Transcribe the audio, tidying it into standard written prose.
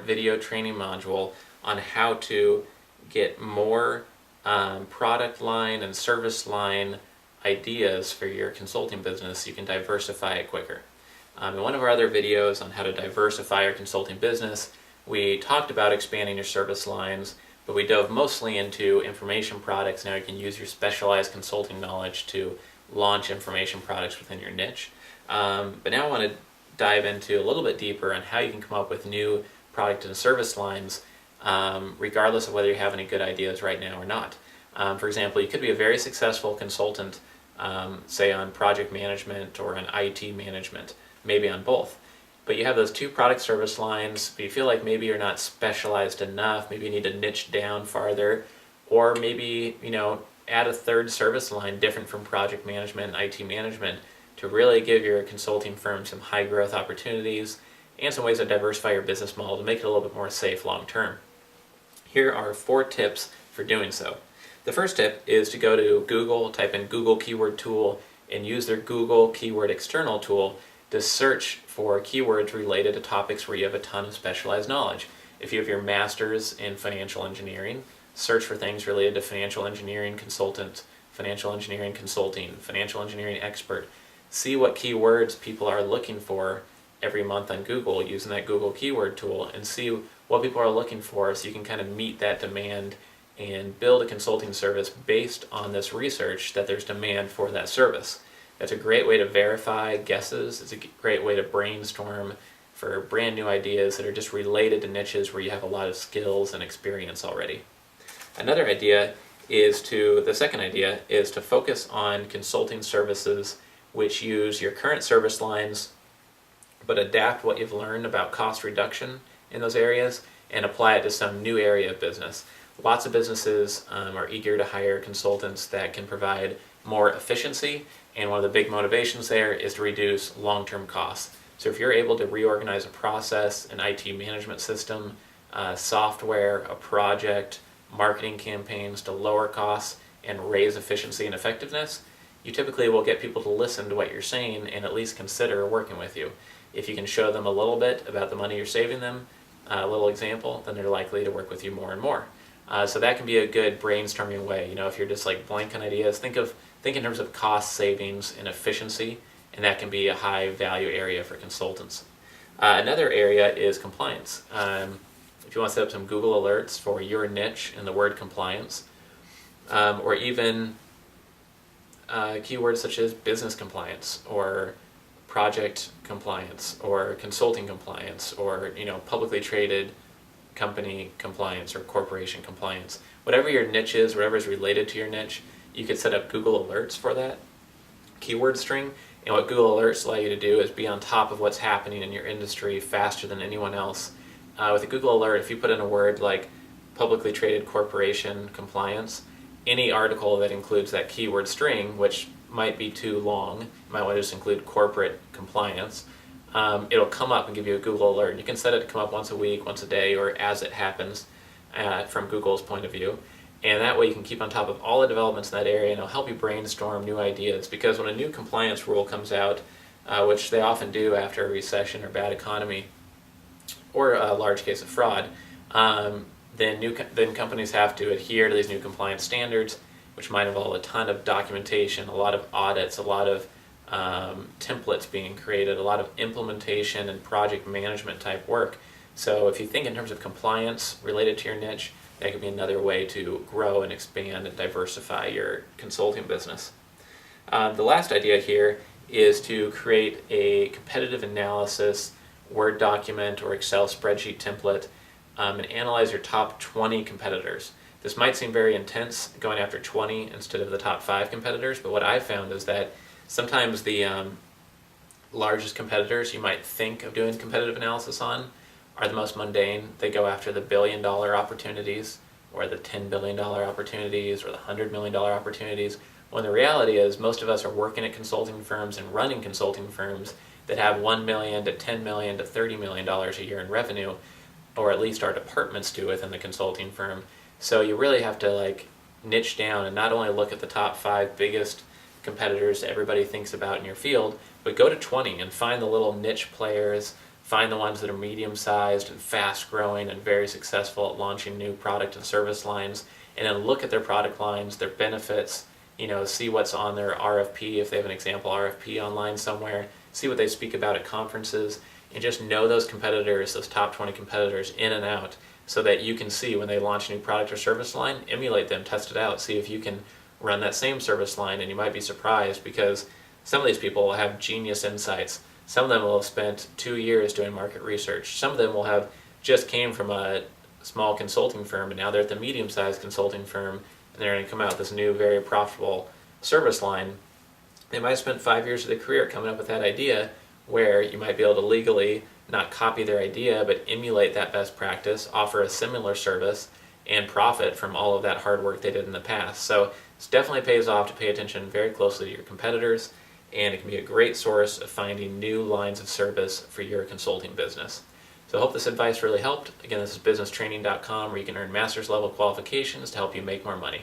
video training module on how to get more product line and service line ideas for your consulting business so you can diversify it quicker. In one of our other videos on how to diversify your consulting business, we talked about expanding your service lines, but we dove mostly into information products. Now you can use your specialized consulting knowledge to launch information products within your niche. But now I want to dive into a little bit deeper on how you can come up with new product and service lines regardless of whether you have any good ideas right now or not. For example, you could be a very successful consultant, say on project management or on IT management, maybe on both. But you have those two product service lines, but you feel like maybe you're not specialized enough, maybe you need to niche down farther, or maybe, add a third service line different from project management and IT management to really give your consulting firm some high growth opportunities and some ways to diversify your business model to make it a little bit more safe long term. Here are 4 tips for doing so. The first tip is to go to Google, type in Google Keyword Tool, and use their Google Keyword External tool to search for keywords related to topics where you have a ton of specialized knowledge. If you have your master's in financial engineering, search for things related to financial engineering consultant, financial engineering consulting, financial engineering expert. See what keywords people are looking for every month on Google using that Google Keyword tool, and see what people are looking for so you can kind of meet that demand and build a consulting service based on this research that there's demand for that service. That's a great way to verify guesses. It's a great way to brainstorm for brand new ideas that are just related to niches where you have a lot of skills and experience already. Another idea is the second idea is to focus on consulting services which use your current service lines but adapt what you've learned about cost reduction in those areas and apply it to some new area of business. Lots of businesses are eager to hire consultants that can provide more efficiency, and one of the big motivations there is to reduce long-term costs. So if you're able to reorganize a process, an IT management system, software, a project, marketing campaigns to lower costs and raise efficiency and effectiveness, you typically will get people to listen to what you're saying and at least consider working with you. If you can show them a little bit about the money you're saving them, a little example, then they're likely to work with you more and more. So that can be a good brainstorming way. If you're just like blank on ideas, think in terms of cost savings and efficiency, and that can be a high value area for consultants. Another area is compliance. If you want to set up some Google alerts for your niche and the word compliance, or even keywords such as business compliance or project compliance or consulting compliance or publicly traded company compliance or corporation compliance. Whatever your niche is, whatever is related to your niche, you could set up Google alerts for that keyword string. And what Google alerts allow you to do is be on top of what's happening in your industry faster than anyone else. With a Google alert, if you put in a word like publicly traded corporation compliance, any article that includes that keyword string, which might be too long, you might want to just include corporate compliance, it'll come up and give you a Google alert. You can set it to come up once a week, once a day, or as it happens from Google's point of view. And that way you can keep on top of all the developments in that area, and it'll help you brainstorm new ideas. Because when a new compliance rule comes out, which they often do after a recession or bad economy, or a large case of fraud, then companies have to adhere to these new compliance standards, which might involve a ton of documentation, a lot of audits, a lot of templates being created, a lot of implementation and project management type work. So if you think in terms of compliance related to your niche, that could be another way to grow and expand and diversify your consulting business. The last idea here is to create a competitive analysis Word document or Excel spreadsheet template and analyze your top 20 competitors. This might seem very intense, going after 20 instead of the top 5 competitors, but what I've found is that sometimes the largest competitors you might think of doing competitive analysis on are the most mundane. They go after the $1 billion opportunities or the $10 billion opportunities or the $100 million opportunities, when the reality is most of us are working at consulting firms and running consulting firms that have $1 million to $10 million to $30 million a year in revenue, or at least our departments do within the consulting firm. So you really have to niche down and not only look at the top 5 biggest competitors everybody thinks about in your field, but go to 20 and find the little niche players, find the ones that are medium-sized and fast-growing and very successful at launching new product and service lines, and then look at their product lines, their benefits, see what's on their RFP, if they have an example RFP online somewhere, see what they speak about at conferences, and just know those competitors, those top 20 competitors in and out, so that you can see when they launch a new product or service line, emulate them, test it out, see if you can run that same service line, and you might be surprised because some of these people will have genius insights. Some of them will have spent 2 years doing market research. Some of them will have just came from a small consulting firm, and now they're at the medium-sized consulting firm, and they're going to come out with this new, very profitable service line. They might have spent 5 years of their career coming up with that idea, where you might be able to legally not copy their idea, but emulate that best practice, offer a similar service, and profit from all of that hard work they did in the past. So it definitely pays off to pay attention very closely to your competitors, and it can be a great source of finding new lines of service for your consulting business. So I hope this advice really helped. Again, this is businesstraining.com, where you can earn master's level qualifications to help you make more money.